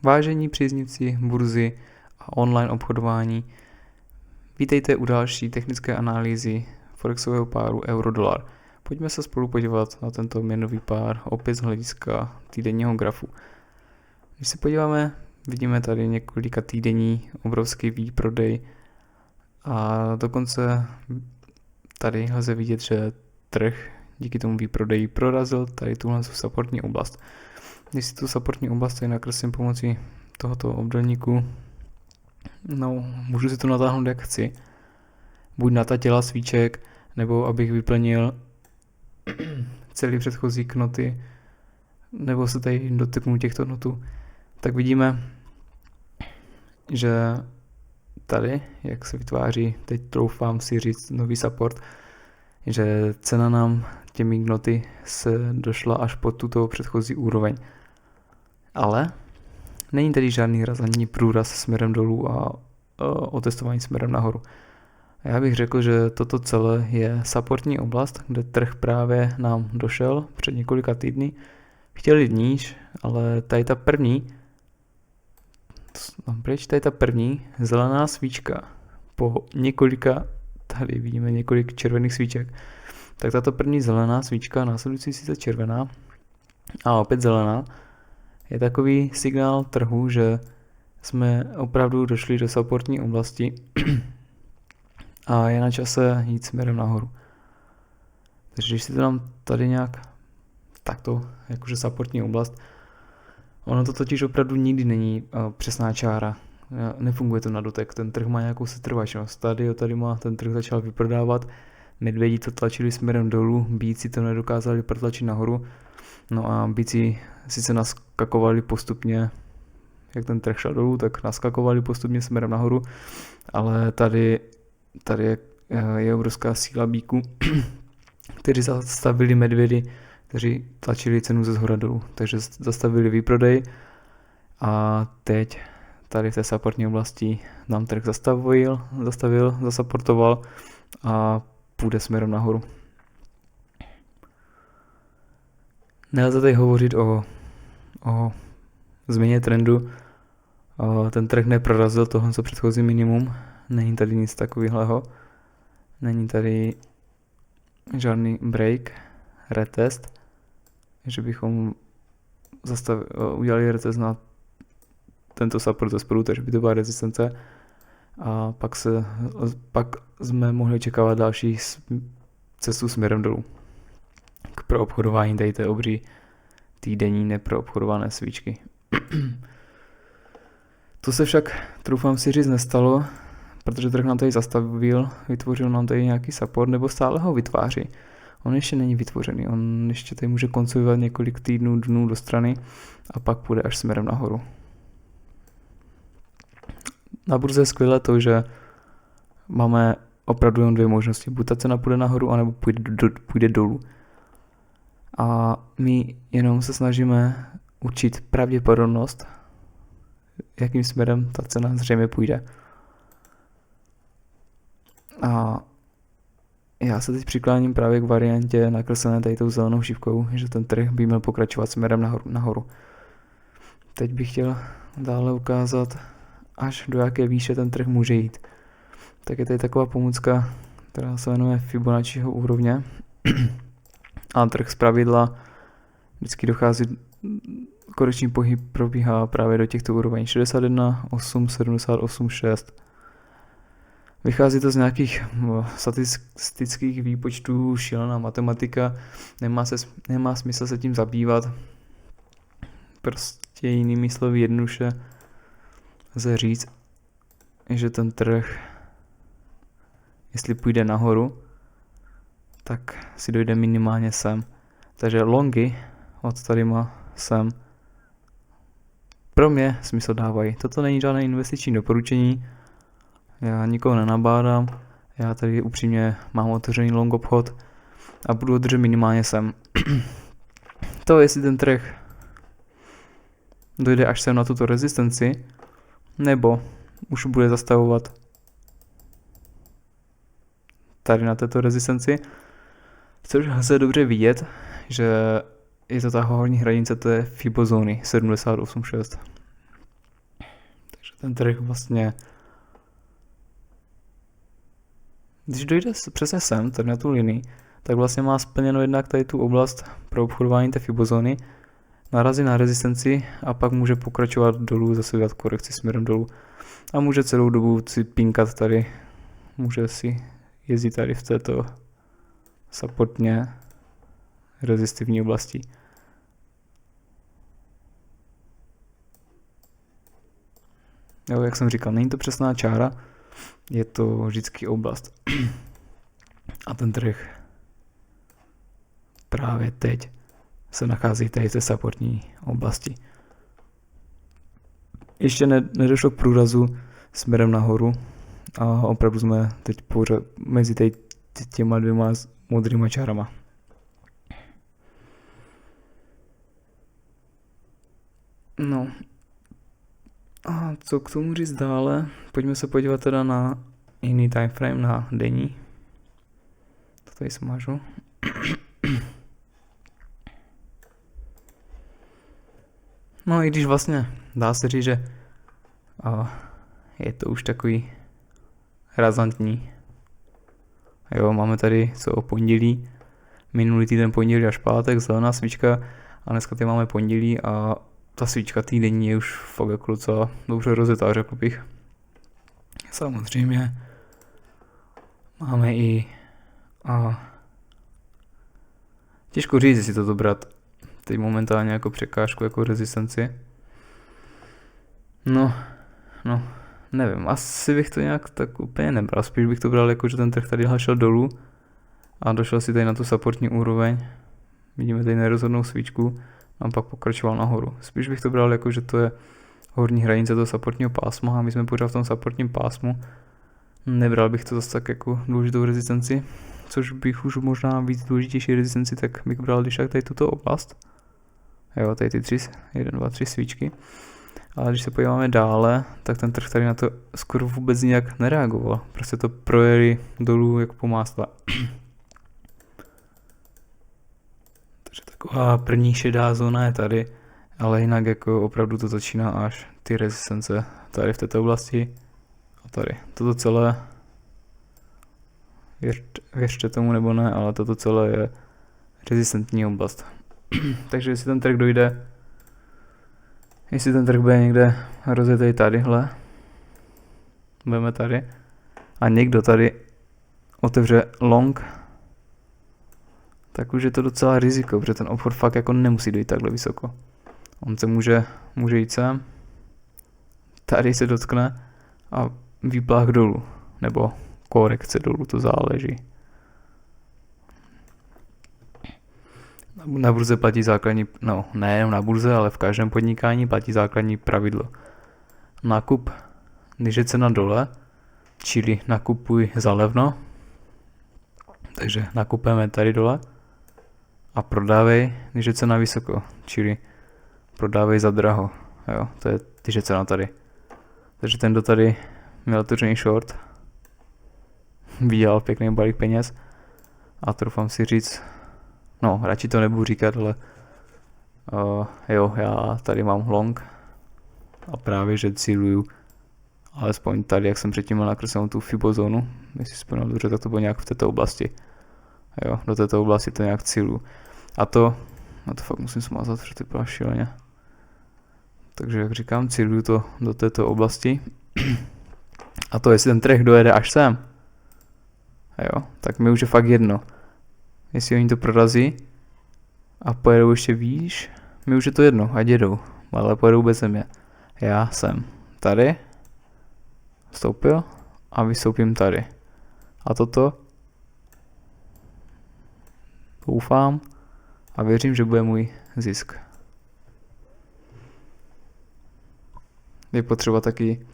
Vážení příznivci burzy a online obchodování, vítejte u další technické analýzy forexového páru euro-dolar. Pojďme se spolu podívat na tento měnový pár opět z hlediska týdenního grafu. Když se podíváme, vidíme tady několika týdenní obrovský výprodej a dokonce tady lze vidět, že trh díky tomu výprodeji prorazil tady tuhle supportní oblast. Když si tu supportní oblast tady nakreslím pomocí tohoto obdélníku, můžu si to natáhnout jak chci. Buď na ta těla svíček, nebo abych vyplnil celý předchozí knoty, nebo se tady dotknu těchto knotů. Tak vidíme, že tady, jak se vytváří, teď troufám si říct nový support, že cena nám těmi knoty se došla až pod tuto předchozí úroveň. Ale není tady žádný razantní průraz směrem dolů a otestování směrem nahoru. Já bych řekl, že toto celé je supportní oblast, kde trh právě nám došel před několika týdny. Chtěl jít níž, ale tady ta první zelená svíčka po několika, tady vidíme několik červených svíček, tak tato první zelená svíčka, následující sice červená a opět zelená, je takový signál trhu, že jsme opravdu došli do supportní oblasti a je na čase jít směrem nahoru. Takže když si to dám tady nějak takto, jakože supportní oblast, ono to totiž opravdu nikdy není přesná čára. Nefunguje to na dotek, ten trh má nějakou setrvačnost. Tady ten trh začal vyprodávat, medvědi to tlačili směrem dolů, býci to nedokázali protlačit nahoru. No a býci sice naskakovali postupně, jak ten trh šel dolů, tak naskakovali postupně směrem nahoru, ale tady je obrovská síla bíků, kteří zastavili medvědy, kteří tlačili cenu ze shora dolů, takže zastavili výprodej a teď tady v té supportní oblasti nám trh zasupportoval a půjde směrem nahoru. Nelze tady hovořit o změně trendu. Ten trh neprorazil tohle co předchozí minimum. Není tady nic takového. Není tady žádný break, retest, že bychom udělali retest na tento support ze spodu, takže by to byla rezistence. A pak jsme mohli očekávat další cestu směrem dolů. K proobchodování tady té obří týdenní neproobchodované svíčky. To se však, troufám si říct, nestalo, protože trh nám tady zastavil, vytvořil nám tady nějaký support, nebo stále ho vytváří. On ještě není vytvořený, on ještě tady může konsolidovat několik týdnů, dnů do strany a pak půjde až směrem nahoru. Na burze je skvělé to, že máme opravdu jen dvě možnosti. Buď ta cena půjde nahoru, anebo půjde dolů. A my jenom se snažíme určit pravděpodobnost, jakým směrem ta cena zřejmě půjde. A já se teď přikláním právě k variantě nakreslené tady tou zelenou šipkou, že ten trh by měl pokračovat směrem nahoru. Teď bych chtěl dále ukázat, až do jaké výše ten trh může jít. Tak je tady taková pomůcka, která se jmenuje Fibonacciho úrovně. A trh zpravidla vždycky dochází, korekční pohyb probíhá právě do těchto úrovní 61, 8, 78, 6. Vychází to z nějakých statistických výpočtů, šílená matematika, nemá smysl se tím zabývat. Prostě jinými slovy jednoduše lze říct, že ten trh, jestli půjde nahoru, tak si dojde minimálně sem. Takže longy od tady sem pro mě smysl dávají. Toto není žádné investiční doporučení, já nikoho nenabádám, já tady upřímně mám otevřený long obchod a budu ho držet minimálně sem. To jestli ten trh dojde až sem na tuto rezistenci, nebo už bude zastavovat tady na této rezistenci, což lze dobře vidět, že je to ta horní hranice té Fibozóny 78,6. ten trh vlastně, když dojde přesně sem, tady na tu linii, tak vlastně má splněno jednak tady tu oblast pro obchodování té fibozóny, narazí na rezistenci a pak může pokračovat dolů, zase dělat korekci směrem dolů a může celou dobu si pinkat tady, může si jezdit tady v této supportně rezistivní oblasti. Jo, jak jsem říkal, není to přesná čára, je to vždycky oblast. A ten trh právě teď se nachází tady v té supportní oblasti. Ještě nedošlo k průrazu směrem nahoru a opravdu jsme teď pořád mezi těma dvěma modrýma čárama. No. A co k tomu říct dále? Pojďme se podívat teda na jiný timeframe, na denní. To tady smažu. No i když vlastně dá se říct, že je to už takový razantní. Jo, máme tady co pondělí, minulý týden pondělí až pátek, zelená svíčka a dneska tady máme pondělí a ta svíčka týdenní je už fakt jako docela dobře rozjetá, řekl bych. Samozřejmě máme i těžko říct, jestli to brát teď momentálně jako překážku, jako rezistenci. No, nevím, asi bych to nějak tak úplně nebral, spíš bych to bral jako, že ten trh tady šel dolů a došel si tady na tu supportní úroveň. Vidíme tady nerozhodnou svíčku a pak pokračoval nahoru. Spíš bych to bral jako, že to je horní hranice toho supportního pásma a my jsme pořád v tom supportním pásmu. Nebral bych to zase tak jako důležitou rezistenci, což bych už možná víc důležitější rezistenci, tak bych bral když tak tady tuto oblast. Jo, tady ty 1, 2, 3 svíčky. Ale když se podíváme dále, tak ten trh tady na to skoro vůbec nijak nereagoval. Prostě to projeli dolů jako po másle. Takže taková první šedá zóna je tady, ale jinak jako opravdu to začíná až ty rezistence tady v této oblasti a tady. Toto celé, věřte tomu nebo ne, ale toto celé je rezistentní oblast. Takže jestli ten trh dojde, jestli ten trh bude někde rozjetý tadyhle, budeme tady a někdo tady otevře long, tak už je to docela riziko, protože ten obchod fakt jako nemusí dojít takhle vysoko. On se může jít sem, tady se dotkne a výplach dolů, nebo korekce dolů, to záleží. Na burze platí základní, no nejenom na burze, ale v každém podnikání platí základní pravidlo. Nákup, když je cena dole, čili nakupuj za levno, takže nakupujeme tady dole a prodávej, když je cena vysoko, čili prodávej za draho, jo, to je, když je cena tady. Takže ten, kdo tady měl otevřený short, vydělal pěkný balík peněz a troufám si říct, no, radši to nebudu říkat, ale jo, já tady mám long a právě, že cíluju alespoň tady, jak jsem předtím měl nakreslenou tu fibozónu, jestli si vzpomínám dobře, tak to bylo nějak v této oblasti. Jo, do této oblasti to nějak cíluju. A to fakt musím smazat, protože to bylo šíleně. Takže jak říkám, cíluju to do této oblasti. A to, jestli ten trh dojede až sem, jo, tak mi už je fakt jedno. Jestli oni to prorazí a pojedou ještě výš, mi už je to jedno, ať jedou, ale pojedou bez země. Já jsem tady, vstoupil a vystoupím tady. A toto doufám a věřím, že bude můj zisk. Je potřeba taky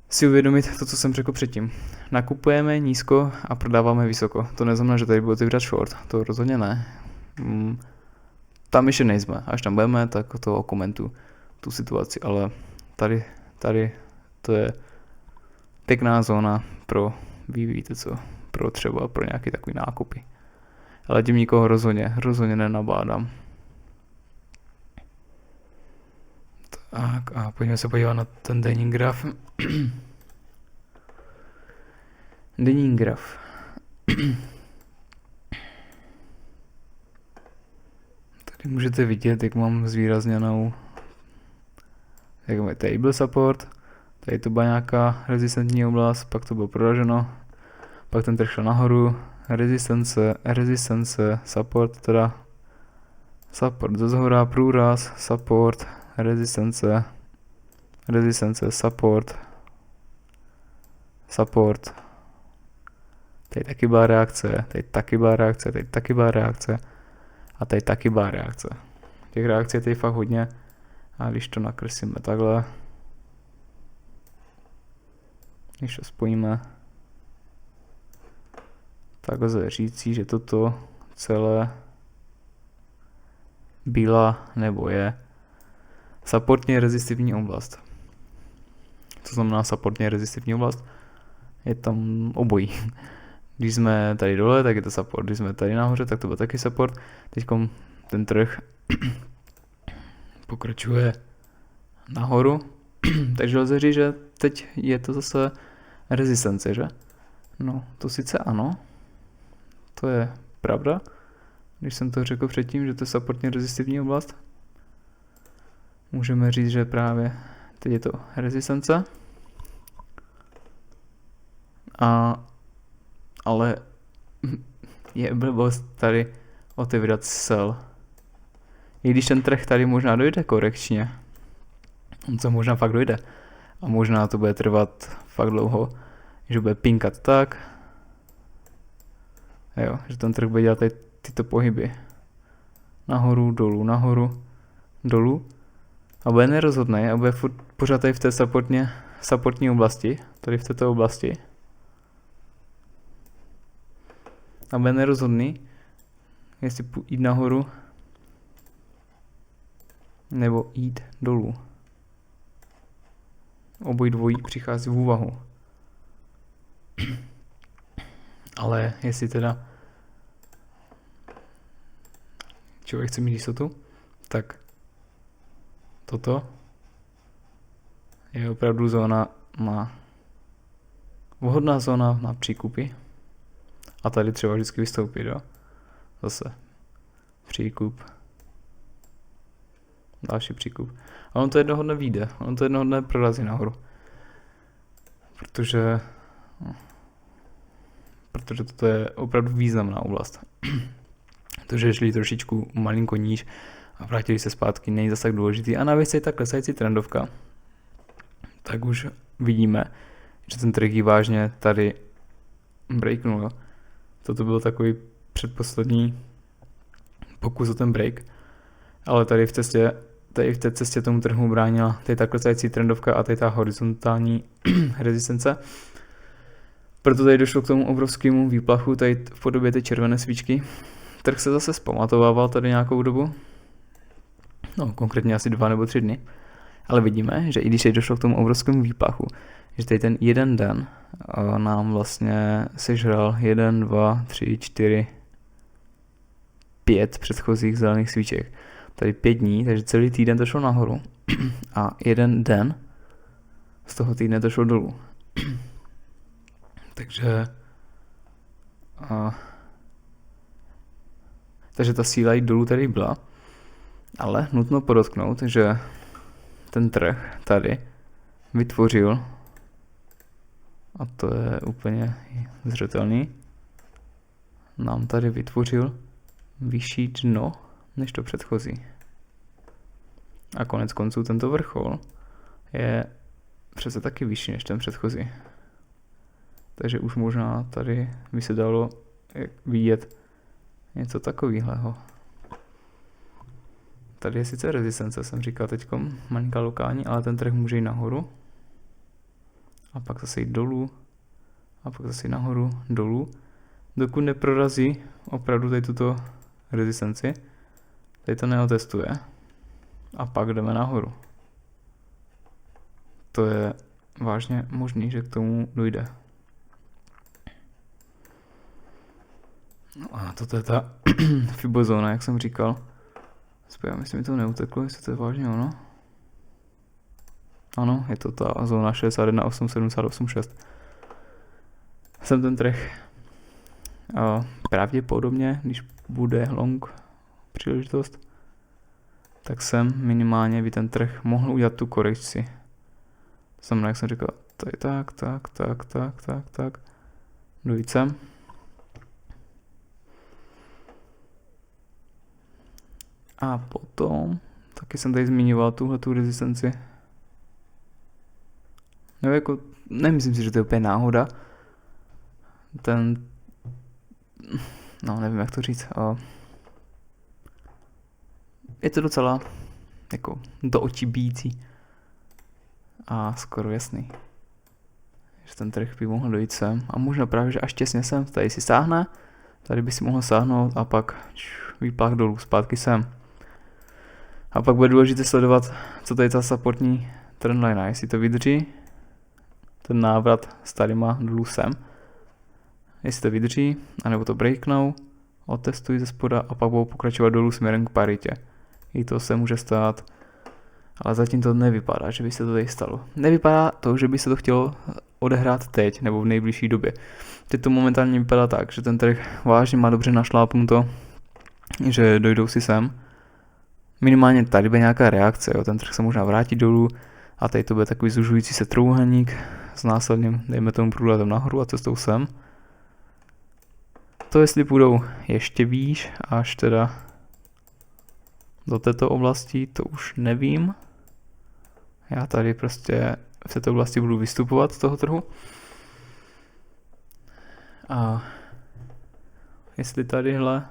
si uvědomit to, co jsem řekl předtím. Nakupujeme nízko a prodáváme vysoko. To neznamená, že tady budu otevřít short. To rozhodně ne. Tam ještě nejsme. Až tam budeme, tak to okomentuju tu situaci. Ale tady to je pěkná zóna pro, víte co, pro třeba pro nějaké takové nákupy. Ale tím nikoho rozhodně nenabádám. A pojďme se podívat na ten denní graf. Denní graf. Tady můžete vidět, jak mám zvýrazněnou, jak máme table support, tady to byla nějaká rezistentní oblast, pak to bylo proraženo, pak ten trh šel nahoru, resistance, support teda, support ze zhora, průraz, support, resistance, support, tady taky byla reakce, tady taky byla reakce, tady taky byla reakce a tady taky byla reakce. Těch reakcí je tady fakt hodně a když to nakreslíme takhle, když to spojíme, tak lze říci, že toto celé byla nebo je supportně rezistivní oblast. Co znamená supportně rezistivní oblast? Je tam obojí. Když jsme tady dole, tak je to support. Když jsme tady nahoře, tak to byl taky support. Teď ten trh pokračuje nahoru. Takže lze říct, že teď je to zase rezistence, že? No, to sice ano. To je pravda. Když jsem to řekl předtím, že to je supportně rezistivní oblast. Můžeme říct, že právě teď je to rezistence. Ale je blbost tady otevírat sell. I když ten trh tady možná dojde korekčně. Co možná fakt dojde. A možná to bude trvat fakt dlouho. Že bude pinkat tak. Jo, že ten trh bude dělat tady tyto pohyby. Nahoru, dolů, dolů. A bude nerozhodný a bude pořád tady v té supportní oblasti. Tady v této oblasti. A bude nerozhodný, jestli jít nahoru nebo jít dolů. Obojí dvojí přichází v úvahu. Ale jestli teda člověk chce mít jistotu, tak toto je opravdu vhodná zóna na příkupy. A tady třeba vždycky vystoupit, jo. Zase příkup. Další příkup. A on to jednoho dne vyjde. On to jednoho dne prorazí nahoru. Protože toto je opravdu významná oblast. To, že šli trošičku malinko níž a vrátili se zpátky, není zase tak důležitý. A navíc je ta klesající trendovka. Tak už vidíme, že ten trh vážně tady breaknul. Toto byl takový předposlední pokus o ten break. Ale tady v té cestě tomu trhu bránila tady ta klesající trendovka a tady ta horizontální rezistence. Proto tady došlo k tomu obrovskému výplachu tady v podobě té červené svíčky. Trh se zase zpamatovával tady nějakou dobu. No, konkrétně asi 2 nebo 3 dny. Ale vidíme, že i když tady došlo k tomu obrovskému výplachu, že tady ten jeden den nám vlastně sežral 1, 2, 3, 4, 5 předchozích zelených svíček. Tady 5 dní, takže celý týden to šlo nahoru. A jeden den z toho týdne to šlo dolů. Takže ta síla jít dolů tady byla. Ale nutno podotknout, že ten trh tady vytvořil, a to je úplně zřetelný, nám tady vytvořil vyšší dno než to předchozí. A konec konců tento vrchol je přece taky vyšší než ten předchozí. Takže už možná tady by se dalo vidět něco takového. Tady je sice rezistence, jsem říkal teďkom, malinká lokální, ale ten trh může jít nahoru. A pak zase jít dolů. A pak zase jít nahoru, dolů. Dokud neprorazí opravdu tady tuto rezistenci, tady to neotestuje. A pak jdeme nahoru. To je vážně možný, že k tomu dojde. No a toto je ta Fibozóna, jak jsem říkal. Spojím, jestli mi to neuteklo, jestli to je vážně ono. Ano, je to ta zóna 61,878,6. Jsem ten trh. Pravděpodobně, když bude long příležitost, tak jsem minimálně by ten trh mohl udělat tu korekci. To znamená, jak jsem říkal, tady tak. Dojít sem. A potom, taky jsem tady zmiňoval tuhletu rezistenci. No jako, nemyslím si, že to je úplně náhoda. No nevím, jak to říct. Je to docela jako do očí bijící a skoro jasný, že ten trh by mohl dojít sem a možná právě, že až těsně sem, tady si sáhne, tady by si mohl sáhnout a pak výplach dolů, zpátky sem. A pak bude důležité sledovat, co tady ta supportní trendline, jestli to vydrží, ten návrat s tadyma dolů sem, jestli to vydrží, anebo to breaknou, otestují ze spoda a pak budou pokračovat dolů směrem k paritě. I to se může stát, ale zatím to nevypadá, že by se to tady stalo. Nevypadá to, že by se to chtělo odehrát teď nebo v nejbližší době. Teď to momentálně vypadá tak, že ten trh vážně má dobře našlápnuto, že dojdou si sem. Minimálně tady bude nějaká reakce, jo. Ten trh se možná vrátí dolů a tady to bude takový zužující se trůhelník s následným, dejme tomu průletem nahoru a cestou sem. To jestli půjdou ještě výš, až teda do této oblasti, to už nevím. Já tady prostě v této oblasti budu vystupovat z toho trhu. A jestli tadyhle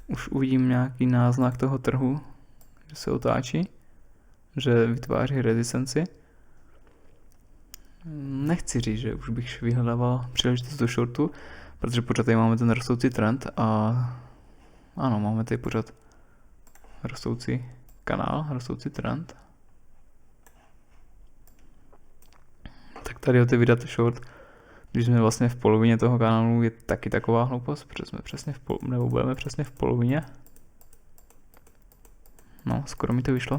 už uvidím nějaký náznak toho trhu, že se otáčí, že vytváří rezistenci. Nechci říct, že už bych vyhledával příležitost do shortu, protože pořád tady máme ten rostoucí trend a ano, máme tady pořád rostoucí kanál, rostoucí trend. Tak tady otevírat short, když jsme vlastně v polovině toho kanálu, je taky taková hloupost, protože jsme přesně nebo budeme přesně v polovině. No, skoro mi to vyšlo.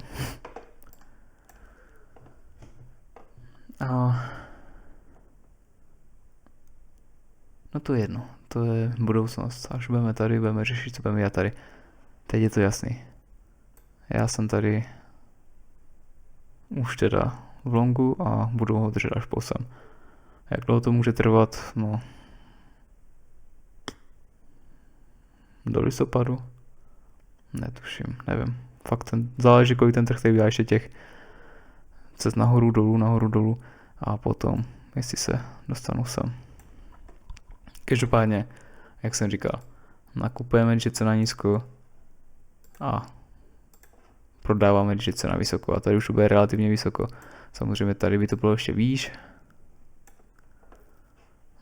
No to je jedno, to je budoucnost, až budeme tady, budeme řešit, co budeme dělat tady. Teď je to jasný. Já jsem tady už teda v longu a budu ho držet až po sem. Jak dlouho to může trvat? No, do listopadu? Netuším, nevím. Fakt záleží, kolik ten trh tady udělá ještě těch cest nahoru dolů a potom, jestli se dostanu sem. Každopádně, jak jsem říkal, nakupujeme, když je cena nízko a prodáváme, když je cena vysoko a tady už to bude relativně vysoko. Samozřejmě tady by to bylo ještě výš,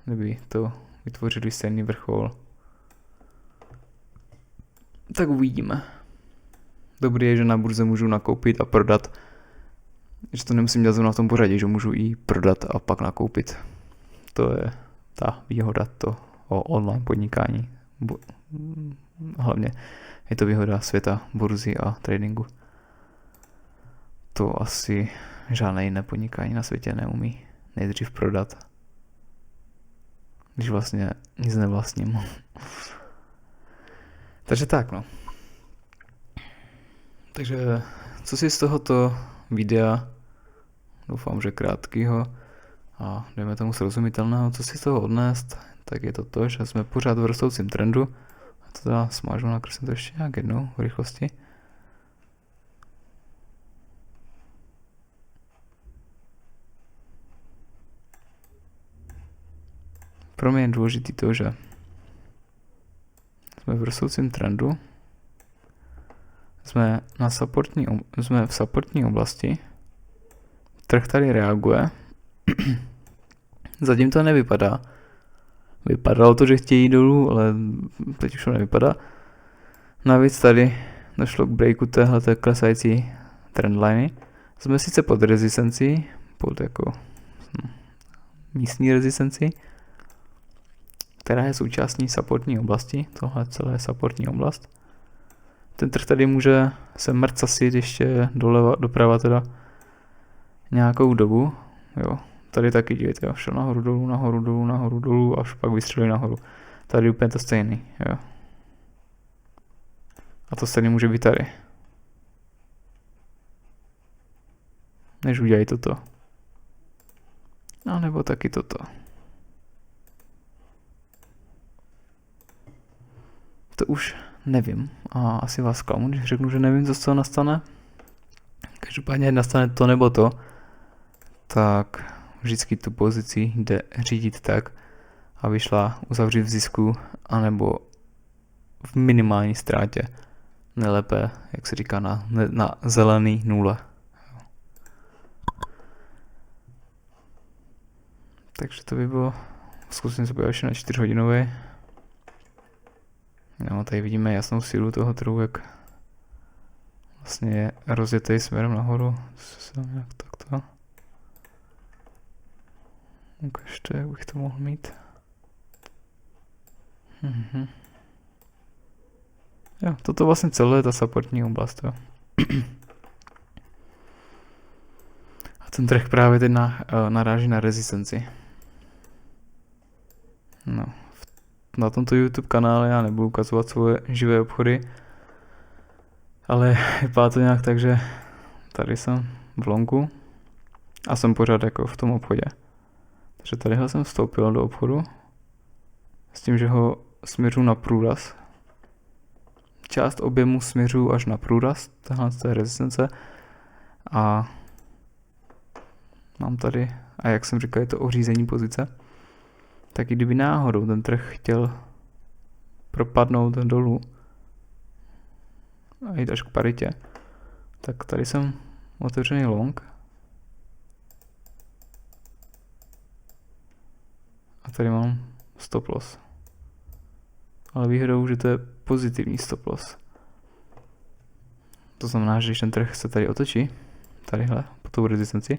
kdyby to vytvořili stejný vrchol. Tak uvidíme. Dobrý je, že na burze můžu nakoupit a prodat, že to nemusím dělat zrovna v tom pořadí, že můžu i prodat a pak nakoupit. To je ta výhoda o online podnikání. Hlavně je to výhoda světa burzy a tradingu. To asi žádné jiné podnikání na světě neumí nejdřív prodat, když vlastně nic nevlastním. Takže tak, no. Takže co si z tohoto videa, doufám, že krátkýho a dejme tomu srozumitelného, co si z toho odnést, tak je to, že jsme pořád v rostoucím trendu. A to teda smažu, nakreslím to ještě nějak jednou v rychlosti. Pro mě je důležitý to, že jsme v rostoucím trendu, jsme v supportní oblasti, trh tady reaguje, zatím to nevypadá. Vypadalo to, že chtějí dolů, ale teď už to nevypadá. Navíc tady došlo k breaku téhleté klesající trendliny. Jsme sice pod rezistencí, pod jako místní rezistencí, která je součástí supportní oblasti, tohle celé je supportní oblast. ten trh tady může se mrcasit ještě doleva, doprava teda nějakou dobu, jo. Tady taky dívejte, jo, šel nahoru dolů, nahoru dolů, nahoru dolů a už pak vystřelil nahoru. Tady úplně to stejný, jo. A to stejný může být tady. Než udělají toto. A nebo taky toto. To už nevím. A asi vás klamu, když řeknu, že nevím, co z toho nastane. Každopádně nastane to nebo to. Tak vždycky tu pozici jde řídit tak, aby šla uzavřít v zisku, anebo v minimální ztrátě. Nejlépe, jak se říká, na zelený nule. Takže to by bylo, zkusím se podívat ještě na 4hodinový. No, tady vidíme jasnou sílu toho trhu, jak vlastně je rozjetý směrem nahoru. Nějak takto. Ukažte, jak bych to mohl mít. Jo, toto vlastně celé je ta supportní oblast, jo. A ten trh právě teď naráží na rezistenci. No, na tomto YouTube kanále já nebudu ukazovat svoje živé obchody, ale vypadá to nějak tak, že tady jsem v longu a jsem pořád jako v tom obchodě. Takže tadyhle jsem vstoupil do obchodu s tím, že ho směřuji na průraz. Část objemu směřuji až na průraz, tahle je rezistence a mám tady, a jak jsem říkal, je to ořízení pozice. Tak i kdyby náhodou ten trh chtěl propadnout dolů a jít až k paritě, tak tady jsem otevřený long a tady mám stop loss. Ale výhodou, že to je pozitivní stop loss. To znamená, že když ten trh se tady otočí, tadyhle, po tou rezistenci,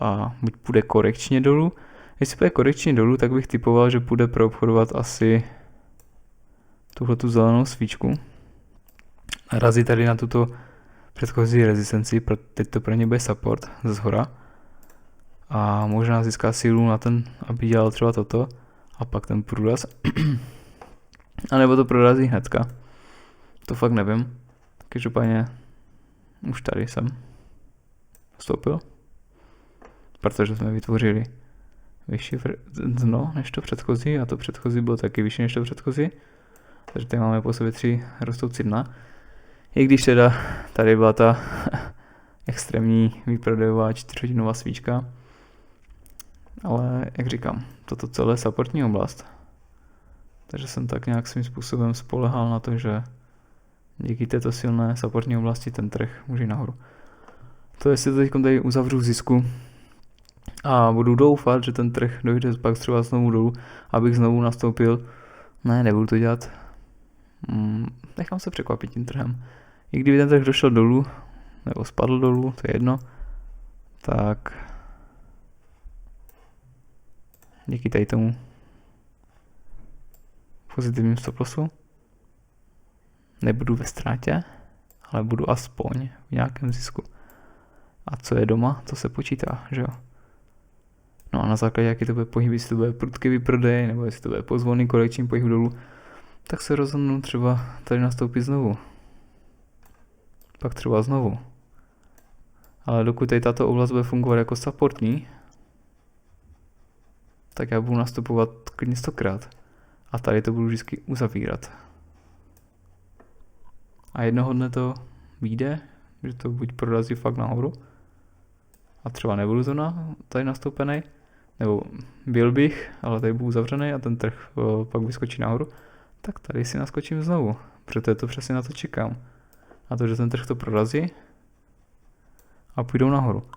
a buď půjde korekčně dolů. Jestli půjde korekčně dolů, tak bych typoval, že půjde proobchodovat asi tuhletu zelenou svíčku. Narazí tady na tuto předchozí rezistenci, teď to pro ně bude support ze shora. A možná získá sílu na ten, aby dělal třeba toto. A pak ten průraz. A nebo to prorazí hnedka. To fakt nevím. Každopádně už tady jsem vstoupil. Protože jsme vytvořili vyšší dno než to předchozí a to předchozí bylo taky vyšší než to předchozí. Takže tady máme po sobě 3 rostoucí dna. I když teda tady byla ta extrémní výprodejová 4hodinová svíčka. Ale jak říkám, toto celé je supportní oblast. Takže jsem tak nějak svým způsobem spolehal na to, že díky této silné supportní oblasti ten trh může jít nahoru. To jestli to teď tady uzavřu v zisku a budu doufat, že ten trh dojde pak třeba znovu dolů, abych znovu nastoupil. Ne, nebudu to dělat. Nechám se překvapit tím trhem. I kdyby ten trh došel dolů, nebo spadl dolů, to je jedno, tak díky tady tomu pozitivním stop lossu nebudu ve ztrátě, ale budu aspoň v nějakém zisku. A co je doma, to se počítá, že jo. No a na základě, jaký to bude pohyb, jestli to bude prudký výprodej, nebo jestli to bude pozvolný korekční pohyb dolů, tak se rozhodnu třeba tady nastoupit znovu. Pak třeba znovu. Ale dokud tady tato oblast bude fungovat jako supportní, tak já budu nastupovat klidně 100krát. A tady to budu vždycky uzavírat. A jednoho dne to vyjde, že to buď prorazí fakt nahoru, a třeba nebudu tady nastoupený, nebo byl bych, ale tady budu zavřený a ten trh pak vyskočí nahoru, tak tady si naskočím znovu, protože to přesně na to čekám. A to, že ten trh to prorazí a půjdou nahoru.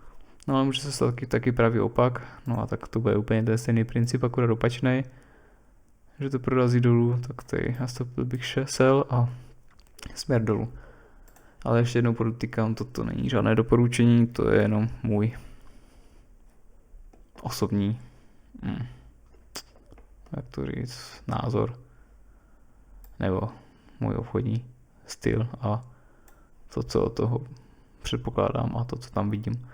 No ale může se stát taky pravý opak, no a tak to bude úplně ten stejný princip, akorát opačnej, že to prorazí dolů, tak tady nastoupil bych šel a směr dolů. Ale ještě jednou podotýkám, toto není žádné doporučení, to je jenom můj osobní, jak to říct, názor. Nebo můj obchodní styl a to, co od toho předpokládám a to, co tam vidím.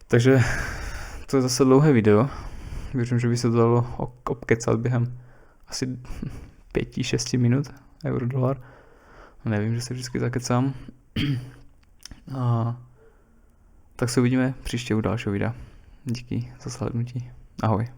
Takže to je zase dlouhé video. Věřím, že by se to dalo obkecat během asi 5-6 minut, euro, dolar. Nevím, že se vždycky zakecám. A tak se uvidíme příště u dalšího videa. Díky za slednutí. Ahoj.